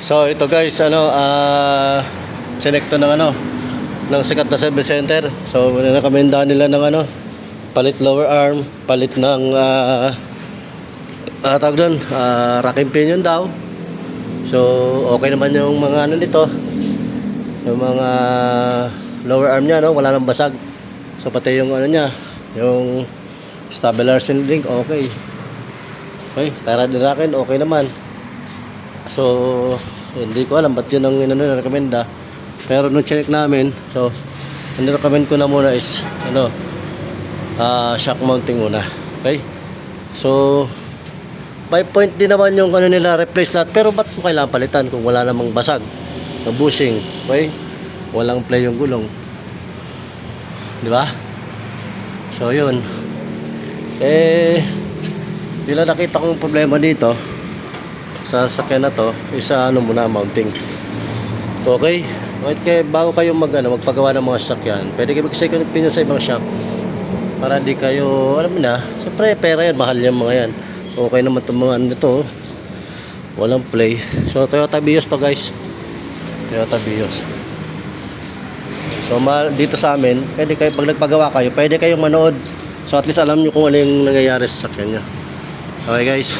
So ito guys, sinekto ng ng sikat na service center. So nakamenda nila ng palit lower arm, palit ng tawag doon, rack and pinion daw. So okay naman yung mga nito, yung mga lower arm niya, wala nang basag. So pati yung niya, yung stabilizer link, okay. Okay, tara din rakin, okay naman. So hindi ko alam ba't yun ang recommenda. Pero nung check namin, so ang recommend ko na muna is shock mounting muna. Okay, so 5 point din naman yung nila, replace lahat. Pero ba't mo kailangan palitan kung wala namang basag na bushing? Okay, walang play yung gulong, di ba? So yun, yun lang nakita kong problema dito sa sakyan na to, isa muna mounting. Okay, kaya bago kayo magpagawa ng mga sakyan, pwede kayo mag-second opinion sa ibang shop para di kayo, alam mo na, siyempre pera yan, mahal yung mga yan. So okay naman itong mga nito, walang play. So Toyota Vios to guys, Toyota Vios. So dito sa amin, pwede kayo, pag nagpagawa kayo, pwede kayong manood. So at least alam nyo kung ano yung nangyayari sa sakyan nyo. Okay guys.